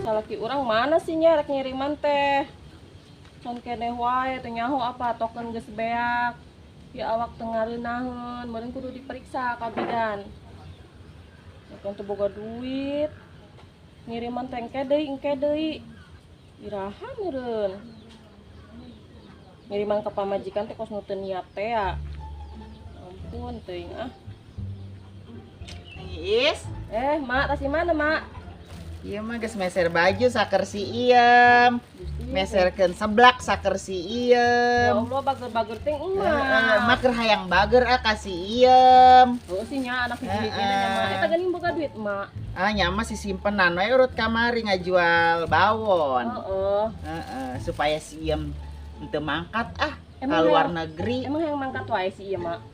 Salaki urang mana sih nya rek ngiriman teh? Can keneh wae teh nyaho apa token geus beak. Ya awak teu ngareunaheun, meureun kudu diperiksa ka bidan. Token teu boga duit. Ngiriman teh engke deui. Iraha meureun? Ngiriman ka pamajikan teh kos nu teu niat teh ya. Ampun teuing ah. Is, Mak, tas di mana, Mak? iya mah geus meser baju saker si Iem. Meserkeun seblak saker si Ya Iem. Allah, bager-bager teh Mah keur hayang bager ka si Iem. Heuh sih nya anak hiji-hiji nya mah. Eta geuning boga duit, Mak. Nya mah si simpenan we urut kamari ngajual bawon. Supaya si Iem henteu mangkat ka luar negeri. Emang yang mangkat wae sih ieu, Mak?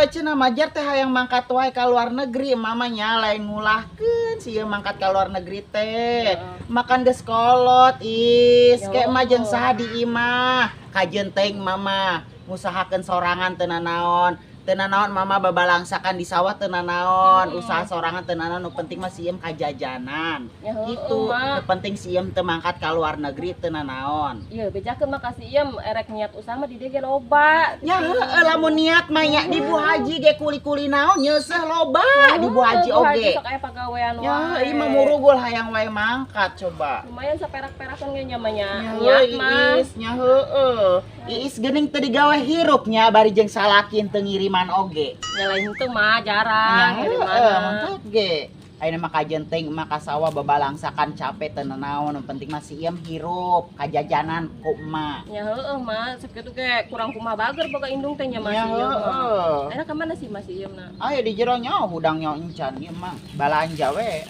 Cenah majar teh hayang mangkat wae ka luar negeri, mamanya lain ngulahkeun si Iem mangkat ka luar negeri teh. Makan geus kolot is, kayak majen saha di imah. Kajeun teuing mama ngusahakeun sorangan teu nanaon. Teu nanaon mama babalangsakan di sawah teu nanaon. Usaha sorangan teu nanaon, nu penting mah si Iem kajajanan. Ya heueuh, Gitu, Mak. nu penting si Iem teu mangkat ka luar negeri teu nanaon. Ieu bejakeun mah kasih iem erek niat usaha mah di dieu ge loba. Ya heueuh lamun niat mah nya di Bu Haji ge kuli-kuli naon nyeuseuh loba di Bu Haji oge. Sok aya pagawean wae. Ya, ieu mah murugul hayang wae mangkat coba. Lumayan saperak-perakan ge nya mah nya. Nya Niat mah. Iis, nya heueuh. Iis geuning teu digawe hirupnya bari jeung salakin teu ngiriman oge. Ya lain teu mah jarang Nya ngiriman heueuh, mah. mantap ge. Ayeuna mah kajeun teuing mah ka sawah babalangsakan capek teu nanaon, nu penting mah si Iem hirup kajajanan ku emak. Ya heueuh mah sakitu ge kurang kumaha bager boga indung teh nya mah Nya si ieu mah. heueuh. Eta ka mana sih Mas ieu na? Aya di jero nya hudang nya encan ieu mah balanja we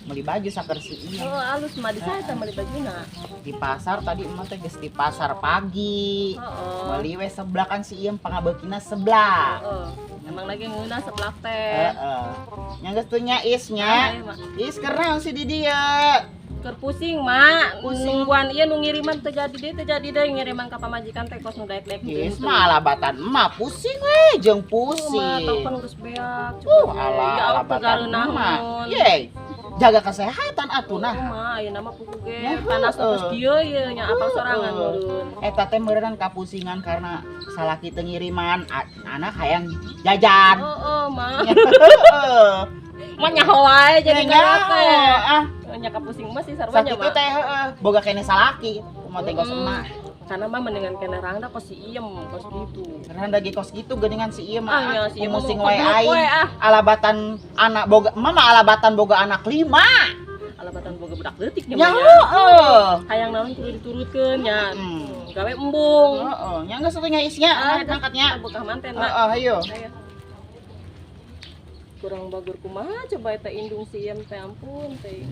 meuli baju saker si Iem. Oh, alus mah di saha meuli bajuna? Di pasar tadi emak teh geus di pasar pagi. Heeh. Meuli we seblak kan si Iem pangabeukina seblak. Heeh. Emang lagi ngeunah seblak teh. Heeh. Nya geus teu nya Is nya. Is kenaon si di dieu? Keur pusing, Mak. Pusing. Nungguan ieu nu ngiriman teu jadi deui ngiriman ka pamajikan teh kos nu daek-daek Is mah alabatan emak pusing we jeung Mah pusing. telepon geus beak. Alah ya Allah alabatan emak. tegareunaheun. Ye. Jaga kesehatan atuh nah. Mah ayeuna mah kudu ge Ya, panas heueuh. terus kieu ieu nya apal sorangan meureun. Eta teh meureun kapusingan karena salaki teu ngiriman anak hayang jajan. Heeh, Mah. Heeh. Mah nyaho wae jadi Nyaho, teh. Nya kapusing mah sih sarua nya, Sakit Mah. teh heeh, boga kene salaki. Kumaha teh gos emak. Karena mah mendingan kena rangda kos si iem kos gitu. Randa ge kos gitu geuningan si ieu Ah, nya mah. si ieu Kumusing mah wae keblok we, aing. Alabatan anak boga mama alabatan boga anak 5. Alabatan boga budak leutik nya Nya mah. heeh. Hayang naon kudu diturutkeun nya. Hmm. Gawe embung. Heeh, nya geus atunya isnya, angkatnya. Buka manten, Mak. Heeh, hayo. Ayo. Kurang bagur kumaha coba eta indung si iem teh ampun teh.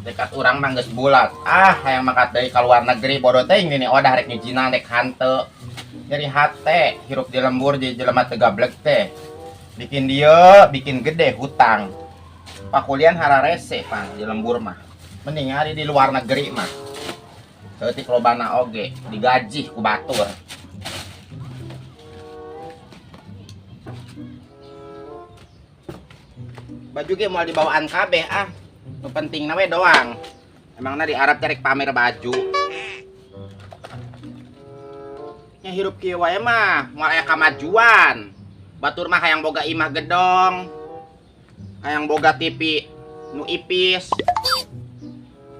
Dekat urang mah geus bulat. Hayang makat deui ka luar negeri bodoh teh ini odah rek ngijina rek hanteu. Jadi hate hirup di lembur di jelema teu gablek teh. Bikin dia bikin gede hutang. Pakulian hararese pan di lembur mah. Mending ari di luar negeri mah. Teutik lobana oge digaji ku batur. Baju ge moal dibawaan kabeh Nu penting we doang. Emangna di Arab terek pamer baju. Nya hirup kieu wae mah moal aya kamajuan. Batur mah hayang boga imah gedong. Hayang boga TV nu ipis.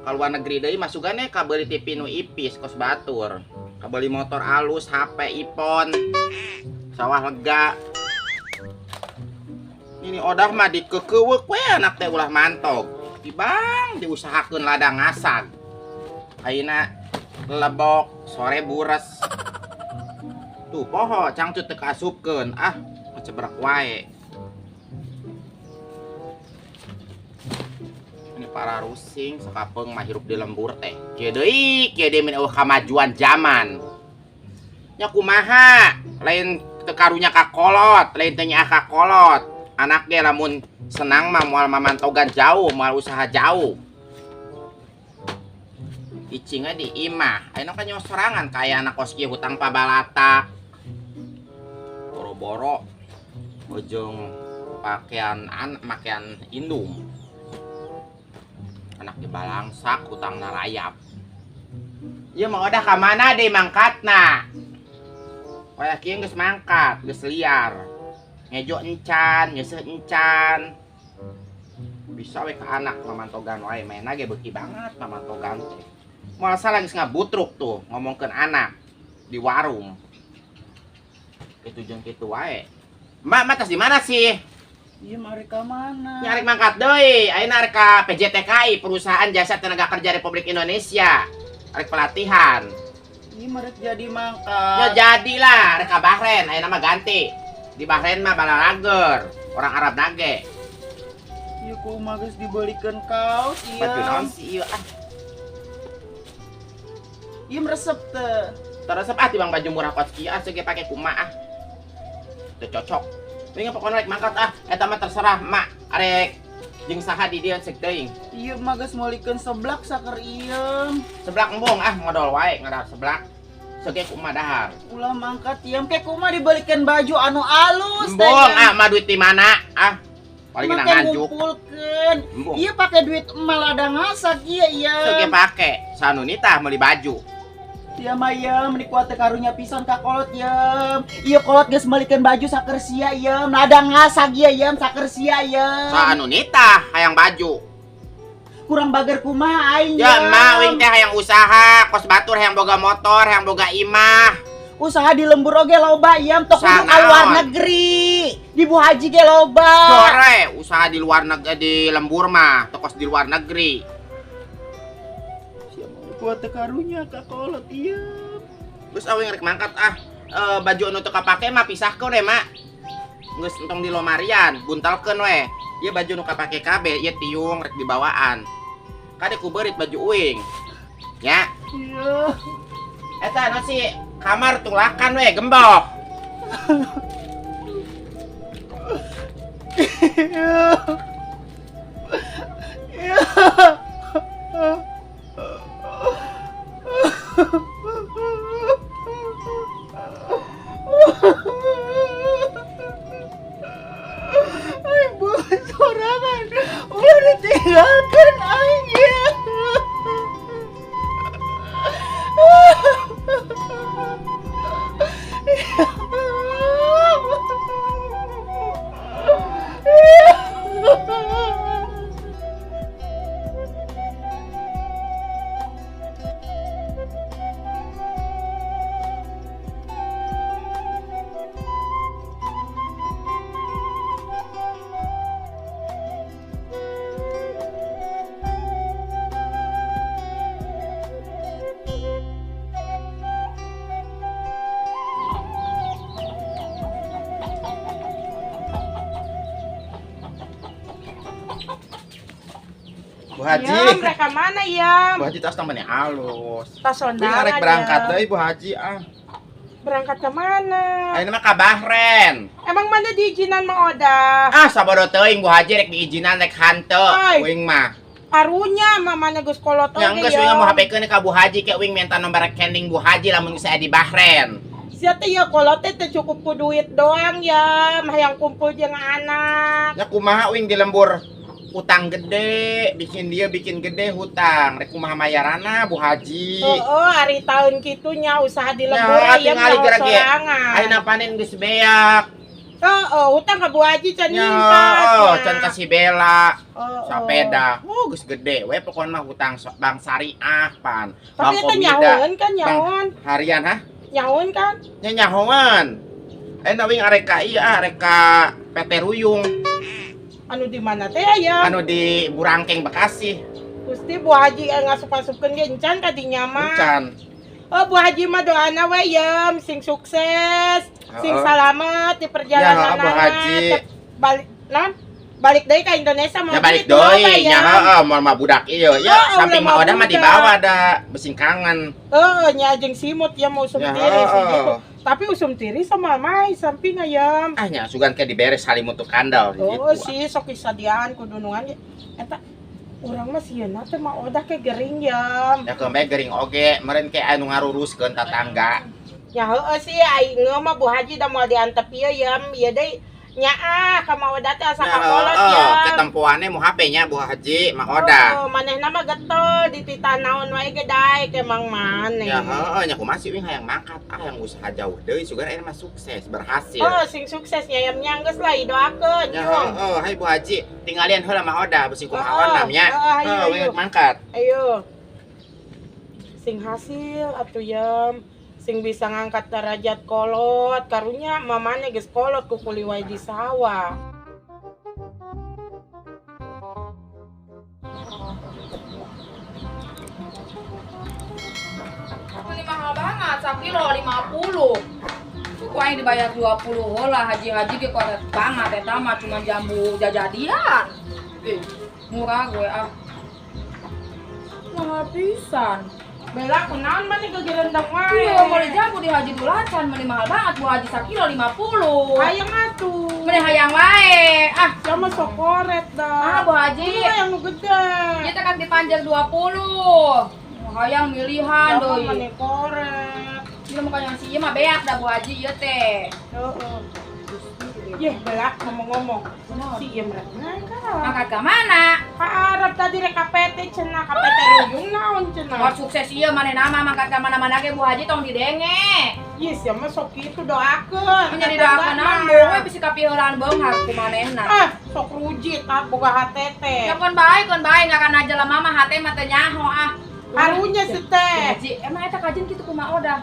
Ka luar negeri deui mah sugane kabeuli TV nu ipis kos batur. Kabeuli motor alus, HP, iPhone. Sawah lega. Ini odah mah dikekeuweuk we anak teh ulah mantog. Tibang diusahakeun ladang ngasag. Ayeuna lebok, sore bures. Tuh poho cangcut teu kaasupkeun. Macebrak wae. Ini para rusing sakapeng mah hirup di lembur teh. Kieu deui min eueuh kamajuan zaman. Nya kumaha? Lain teu karunya ka kolot, lain teu nyaah ka kolot. Anak ge lamun senang mah moal mamantogan jauh, moal usaha jauh. Icingnya di imah, ayeuna kan nyawa sorangan kaya anak kos kieu hutang pabalata. Boro-boro ujung pakaian indung. Anak di balangsak hutang narayap. Ieu mah udah ka mana deui mangkatna? Kayak kieu geus mangkat, geus liar. Ngejo encan, nyeuseut encan. Bisa we ka anak mamantogan wae, mainna ge beuki banget mamantogan teh. Moal salah geus ngabutruk tuh ngomongkeun anak di warung. Itu jeung kitu wae. Mbak, tas di mana sih? Iya mari ka mana? Nyari mangkat deui. Ayeuna arek ka PJTKI, Perusahaan Jasa Tenaga Kerja Republik Indonesia. Arek pelatihan. Iya mari jadi Ya mangkat. jadilah, arek ka Bahrain, ayeuna mah ganti. Di Bahrain mah balalager, orang Arab nage. Iya kumaha geus dibelikeun kaos Baju iya. naon sih ieu ah? Iya meresep teh. Teresep ah tibang baju murah kos kieu ah sege pake kumaha ah. Teu cocok. Teuing pokona rek mangkat ah, eta mah terserah mak. Arek jeung saha di dieu ceuk teuing. Iya mah geus molikeun seblak saker iem. Seblak embung ah modal wae ngadar seblak. Sege kumaha dahar. Ulah mangkat iem ke kumaha dibelikeun baju anu alus teh. Embung ah mah duit di mana ah? Paling Make nganjuk. ngumpulkeun. Embung. Iya pakai duit emal ada ngasak iya Sege iya. pake sanunita meuli baju. Iya mah iya meuni kuat teh karunya pisan ka kolot iem. Iya kolot geus melikeun baju saker sia iem. Ada ngasak iya iem saker sia iem. Sanunita hayang baju. Kurang bager kumaha aing Ya iem. mah wing teh hayang usaha, kos batur hayang boga motor, hayang boga imah. Usaha di lembur oge loba iem tok Usaha kudu ka luar naon? negeri. Di Bu Haji ge loba. Dore, usaha di luar negeri di lembur mah, tokos di luar negeri. Kuat teh karunya ka kolot iya. Terus awing rek mangkat ah, baju anu teu kapake mah pisahkeun we mak. Geus entong di lomarian, buntalkeun we. Ieu baju nu kapake kabeh, ieu tiung rek dibawaan. Kade ku beurit baju uing. Ya, Iya. eta anu si kamar tulakan we gembok. Ibu sorangan udah ditinggalkan aja. Bu Haji. Yam, mereka mana Yam? Bu Haji tas tambahnya halus. Tas Wing sondangan arek berangkat Yam. deui Bu Haji ah. Berangkat ke mana? Ayeuna mah ka Bahrain. Emang mana diizinan Mang Oda? Ah, sabodo teuing Bu Haji rek diizinan rek hanteu. Ay. Wing mah. Parunya mamanya geus kolot oge Yang geus wing mau hapekeun ka Bu Haji ke wing minta nomor rekening Bu Haji lamun geus aya di Bahrain. Sia teh ya kolot teh teu cukup ku duit doang Yam, hayang kumpul jeung anak. Ya kumaha wing di lembur utang gede, bikin dia bikin gede hutang. Rek kumaha mayarana Bu Haji. Heeh, hari tahun kitunya usaha di Ya, lembur Yam tingali nyaho gerak ge. sorangan. Ayeuna panen geus beak. Heeh, utang ka Bu Haji can Ya, nimpas. oh, can kasih bela. Heeh. Sepeda, geus gede we pokoknya mah hutang bank syariah pan. Tapi Bang eta Komida. nyahoan kan nyahoan. Harian ha? Nyahoan kan? Nya nyahoan. Wing arek ka ieu arek ka PT Ruyung Anu di mana teh Yam? anu di Burangkeng Bekasi. Gusti Bu Haji ngasup-asupkeun ge encan ka dinya mah. Encan. Oh Bu Haji mah doana we Yam, sing sukses, sing Heeh. salamet di perjalanan Ya, Bu Haji. balik non balik deui ka Indonesia mau Ya balik gitu, apa deui nya heeh moal mah budak ieu. Ya samping mah odah mah di bawah ada besing kangen. Nya jeung simut ya mau usum Ya, tiri sih heeh. gitu. Tapi usum tiri sama mai samping ayam. Ah nya sugan ke diberes salimut tu kandal Oh gitu. sih sok disadian kudu nuan eta urang mah sieuna teh mah odah ke gering yam. Ya kembe gering oge meureun ke anu ngaruruskeun tetangga. Ya heueuh sih aing mah Bu Haji da moal diantep ieu yam ieu deui nyaah ka mah odah teh asa kakolot ya. Ketempuannya mau HP-nya Bu Haji mah odah. Oh, manehna mah getol di tita naon wae ge dae ke mang maneh. Ya heeh nya kumaha sih hayang mangkat yang usaha jauh deui sugan ayeuna mah sukses berhasil. Oh, sing sukses nyayam nyanggeus lah doakeun Ya yung. heeh hai Bu Haji tinggalin heula mah odah besi kumaha Heeh, nya. ayo, Heeh ayo. mangkat. Ayo. Sing hasil atuh yam. Sing bisa ngangkat derajat kolot karunya mamane geus kolot ku kuli wae di sawah. Ini mahal banget, 1 kilo 50. Kok yang dibayar 20 lah haji-haji ge koret banget eta mah cuma jambu jajadian. Murah gue ah. Mahal pisan. Bela kunaon mah gegerendang wae. Iya, mau jambu di haji dulacan meni mahal banget bu haji 1 kilo 50. Hayang atuh. Meni hayang wae. Ah, Sama sok koret dah. Bu haji. Iya yang nu gede. Kita kan dipanjang 20. Hayang milihan Sama deui. mani koret. Ini mukanya si ieu mah beak dah bu haji ieu teh. Heeh. Yeh, bela ngomong-ngomong. Si ieu mah ka. Mangkat ke mana? Ka Arab tadi rek KPT cenah KPT ruyung naon cenah. Mau sukses ieu maneh nama mangkat ka mana-mana ge Bu Haji tong didenge. Yes, ya mah sok kitu doakeun. Nya didoakeun ambung we bisi kapiheulaan beunghar ku manehna. Ah, sok ruji tah boga HTT. Ya kon bae ngakan aja lah mama hate mah teh nyaho ah. Harunya si teh. Haji, emang eta kajen kitu kumaha odah?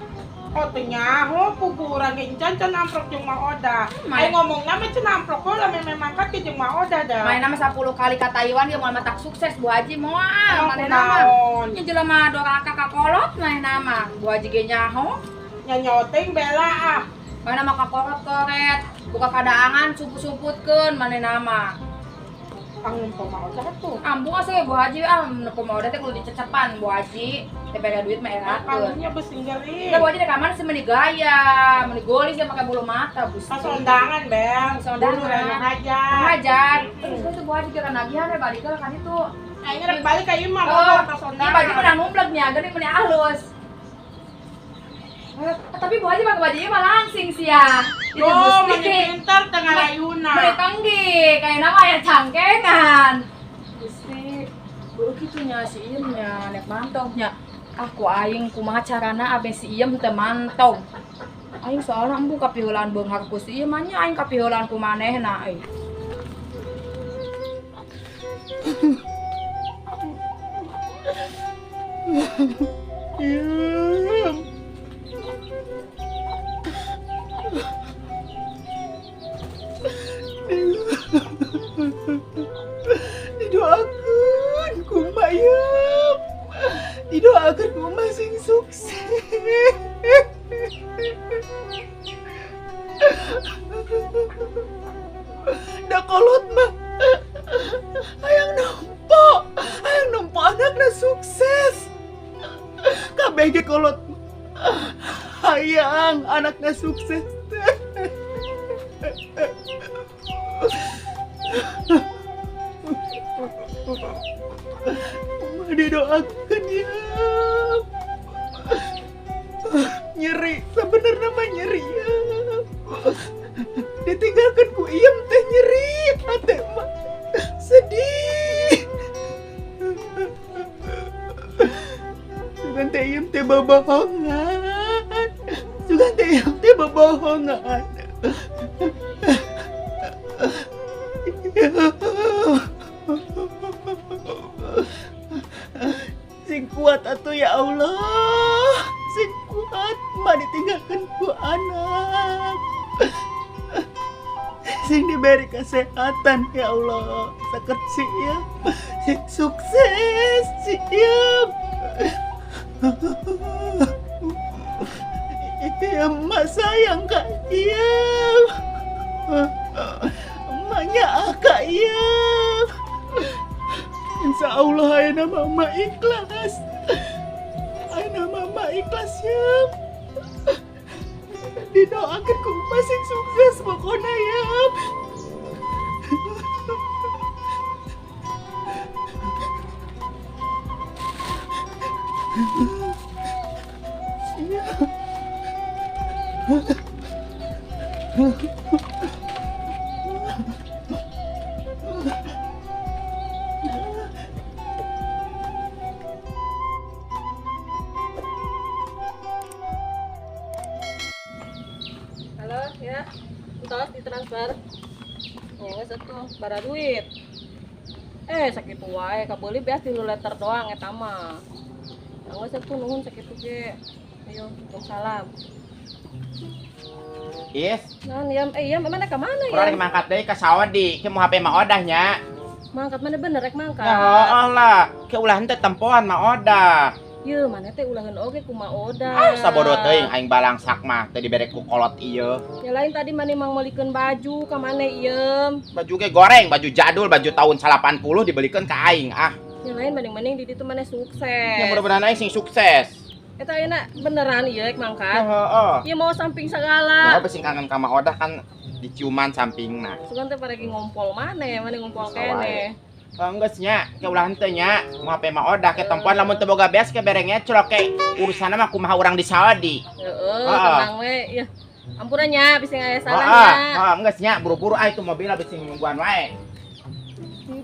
Oh teh nyaho puguran ge encan amprok jeung Mang Oda. Main. Ai ngomongna mah cenah amprok heula memang mangkat ke jeung Mang Oda dah. Main nama 10 kali ka Taiwan ge moal matak sukses Bu Haji moal Emang maneh nama. kunaon? Nya jelema doraka ka kolot maneh nama. Bu Haji ge nyaho. Nya nyoteng bela ah. Maneh nama ka kolot koret. Buka kadaangan sumput-sumputkeun maneh nama. Angin Mang Oda tuh. Ambung asa Bu Haji kumaha odah teh kudu dicecepan Bu Haji. Teh bere duit mah erakeun. Kalunya besing geulis. Ya Bu Haji dek kamar sih meni gaya, meni golis ya pakai bulu mata, Bu. Pas undangan, Bel. Undangan. Dulu rena hajar. Hajar. Terus itu Bu Haji kira nagihan ya balik kan itu. Aing rek balik ka ieu mah Oh, pas ini undangan. baju menang numplek nya, gini meni halus. Tapi Bu Haji pakai baju ieu mah langsing sih ya. Itu Oh, Gusti. mani pintar tengah rayuna. Meni tenggi, kayak nama aya cangkengan. Gusti, beuh kitunya si ieu nya nek mantongnya. Aku aing kumaha carana abe si ieu teu mantong. Aing soalna embu kapiheulaan beunghar ku si ieu mah nya aing kapiheulaan ku manehna euy. Didoakeun kumaha yeup. Didoakeun kumaha sing sukses. Da kolot mah hayang nampo anakna sukses. Kabeh ge kolot hayang anakna sukses. Kumaha didoakeun ya. Nyeri, sebenarnya mah nyeri ya. Ditinggalkan ku iem teh nyeri, hati mah sedih. Sugan teh iem teh bobohongan. Sugan teh iem teh bobohongan. Sing kuat atuh ya Allah. Sing kuat mah ditinggalkan ku anak. Sing diberi kesehatan ya Allah. Sakit siap. Sing sukses siap. Ya emak sayang kak Iem. Emak Manya Kak Iem. Insya Allah ayeuna mama ikhlas. Ayeuna mama ikhlas Iem. Didoakan ku masing sukses pokoknya Iem. Halo ya, entos ditransfer. Ya nggak satu, bara duit. Sakit wae, kabeuli beas 3 liter doang eta mah. Ya nggak satu nuhun sakitu ge. Ayo, salam. Is, Nah, iya, mana ke mana urang ya? mangkat deui ka Saudi, ke mau HP mah odahnya. Mangkat mana bener rek mangkat. Ya Allah, ke ulah henteu tempoan mah odah. Ieu mana teh ulahan oge kumaha oda. Ah, sabodo teuing aing balangsak mah teu dibere ku kolot ieu. Ya lain tadi mana mang meulikeun baju ka mana ieu. Baju ge goreng, baju jadul, baju tahun 80 dibelikeun ka aing. Ah, Ya lain banding-banding di ditu mana sukses. ya mudah-mudahan aing sing sukses. Eta ayeuna beneran ieu rek Ya mangkat. heeh. Ieu mau samping Nah, segala. beusi kangen ka mah odah kan diciuman sampingna. Sugan teh paragi ngompol mana ngumpol Bisa kene. Enggeus nya, ke ulah henteu nya. Mau HP mah odah ke tempoan lamun teu boga beas ke berengnya celok ke urusanna mah kumaha urang di Saudi. Heeh, Heeh. tenang we. Ya. Ampunannya bisa aya Heeh, salahnya. enggeus nya buru-buru ah itu mobil beusi nungguan wae.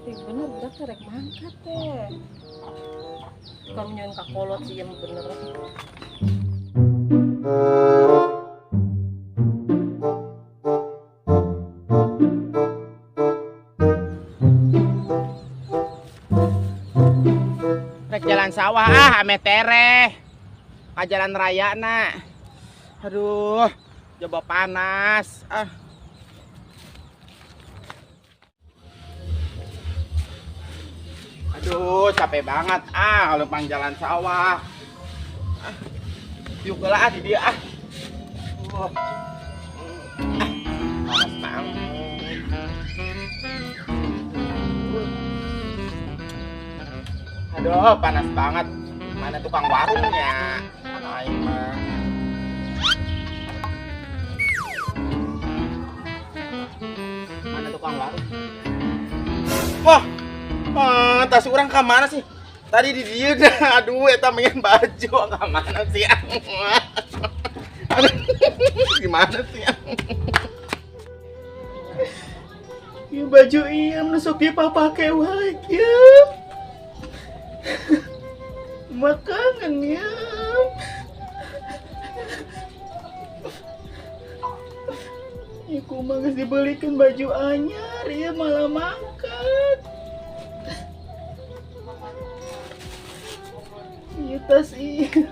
Teh bener budak teh rek mangkat teh. Karunya ka kolot sih yang bener. Rek jalan sawah ame tereh. Ka jalan raya na. Aduh, coba panas. Aduh, capek banget kalau pang jalan sawah. Yuk lah di dia Uh. Panas banget. Aduh, panas banget. Mana tukang warungnya? Aing mah. Mana tukang warung? Wah, tas orang ke mana sih? Tadi di dia dah. Aduh, eta pengen baju ke mana sih? Aduh, gimana sih? Ya baju Iem nusuk di papake wae Iem. Makangan Iem. Iku mah geus dibelikeun baju anyar, ieu malah mangkat. Ieu tas Iem.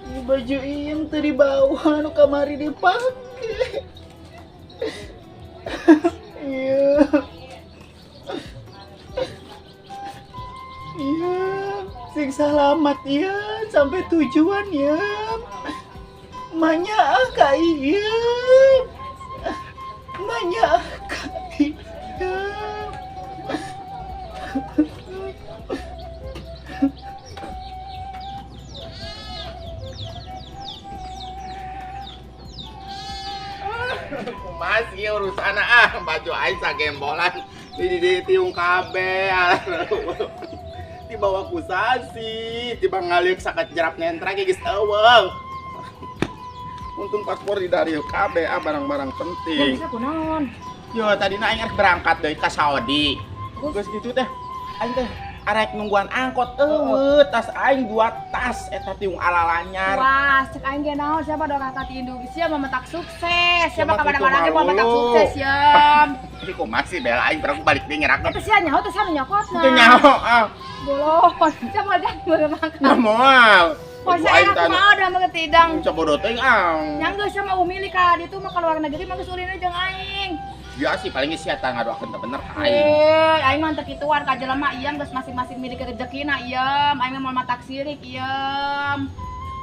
Ieu baju Iem teu dibawa anu kamari dipake. Iya. Iya, sing selamat ya sampai tujuan ya. Manya Kak Iem. Manya Kak Iem. Masih urusan baju aing sagembolan di tiung kabeh. Dibawa ku sasi, tiba ngaliuk sakat jerap nentra ge geus eueuh. Untung paspor di dari kabeh barang-barang penting. Bisa kunaon? Yo tadina aing arek berangkat deui ka Saudi. Geus kitu teh aing teh arek nungguan angkot tas aing 2 tas eta tiung alalanyar. Wah, cek aing ge naon siapa dong kakak ti Indu sia mah metak sukses. Siapa Siapa kabar-kabar gitu ge mau metak malu. sukses ya. Ini kok masih bela aing perang balik deui ngerak. Eta sia nyaho teh sana nyokotna. Teu nyaho Bolon. Siapa dah beurang. Nah moal. Poe saya aku mau dah mah tidang. Coba teuing Yang geus sama umili ka ditu mah ka luar negeri mah geus ulin jeung aing. Ya sih paling sia tah ngadoakeun teh bener ka aing. Aing mah teu kituan ka jelema ieu geus masing-masing milik rezekina ieu. Aing mah mau matak sirik ieu.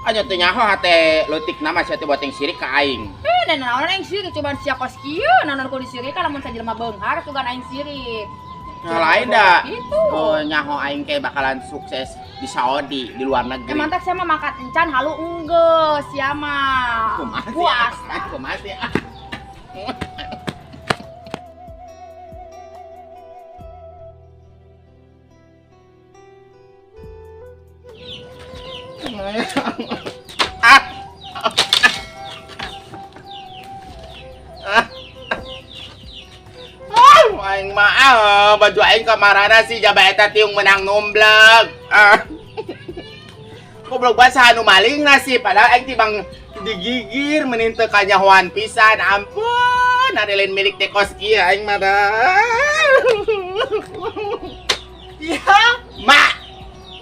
Anya teh nyaho hate leutik nama sia teh boting sirik ka aing. Dan naon aing sirik coba sia kos kieu naon ku disirik kan lamun sajelema beunghar sugan aing sirik. Nah, lain dah. Gitu. Oh, nyaho aing kayak bakalan sukses di Saudi, di luar negeri. Mantak sia mah makan encan halu enggeus sia mah. Puas. Kumaha sih? Aing mah baju aing kamarana sih jaba eta tiung menang nomblag. Goblok bahasa anu maling na sih padahal aing tibang digigir meunin teu kanyahoan pisan. Ampun, ada lain milik teh kos kieu aing mah dah. Ya, Mak,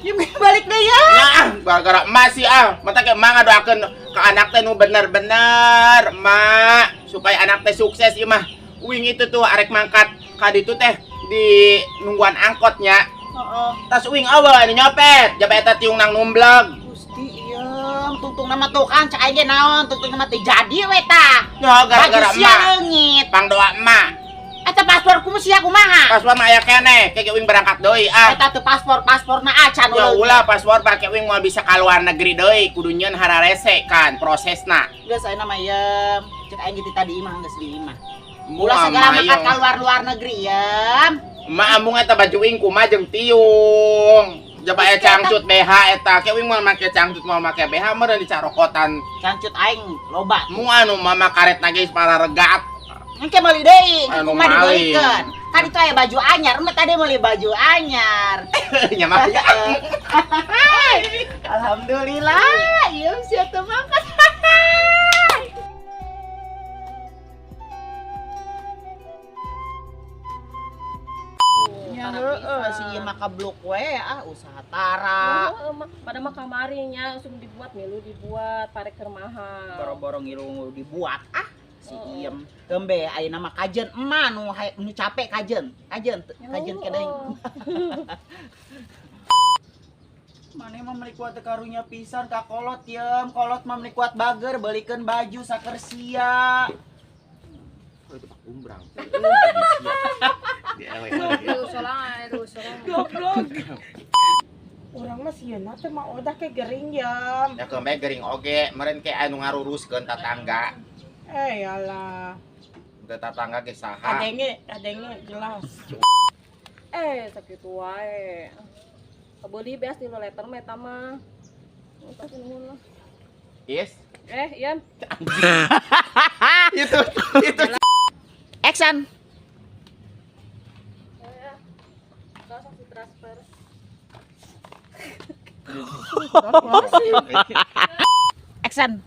ieu balik deh ya. nah, gara-gara emak sih mata ke emak ngadoakeun ke anak teh nu bener-bener, Mak, supaya anak teh sukses ieu mah. Uing itu tuh arek mangkat ka ditu teh di nungguan angkotnya. Heeh. Tas uing eueuh anu nyopet, jaba eta tiung nang numbleg. Gusti iem, tungtung nama tukang cak aja naon, tungtung nama teh jadi we tah. Ya gara-gara Baju sia emak. leungit. Pangdoa emak. Eta paspor kumaha sia kumaha? Paspor mah aya keneh, keke uing berangkat deui Eta teh pasporna acan Ya ulah paspor pake uing mau bisa ka luar negeri deui, kudu nyeun hararese kan prosesna. Geus ayeuna mah iem, cek aing teh tadi imah geus di imah. Mu Ulah segala mah makan ka luar negeri iem. Emak ambung eta baju uing kumaha jeung tiung. Jaba aya cangcut BH eta, ke uing mau make cangcut mau make BH meureun dicarokotan. Cangcut aing loba. Mu anu mama karetna geus para regat. Engke meuli deui, Anu kumaha maling. dibeuikeun. Kan itu aya baju anyar, emang tadi meuli baju anyar. Nya mah ya. Alhamdulillah, iem sia teu makan. Ya heueuh si ieu mah kabluk we usaha tara. Pada mah kamarinya langsung dibuat milu dibuat parek kermahan. Boro-boro ngilu dibuat si iem gembe ayeuna mah kajen emah nu capek kajen kedeng. Mane mah meuli kuat teu karunya pisan ka kolot iem, kolot mah meuli kuat bager beulikeun baju saker sia. Oh, itu Pak Umbrang. Goblok. Urang mah sieuna teh mah odah ke gering yam. Ya kembe gering oge, meureun ke anu ngaruruskeun tatangga. Alah. Teu tatangga ge saha? Adenge jelas. Sakitu wae. Kebeuli beas di letter mah eta mah. Eta nuhun lah. Yes. Iam. Itu Action. Langsung transfer. Action.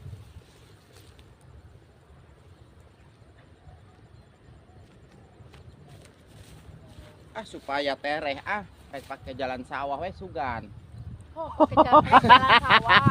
Supaya tereh rek pake jalan sawah we sugan. Oh, pakai jalan sawah.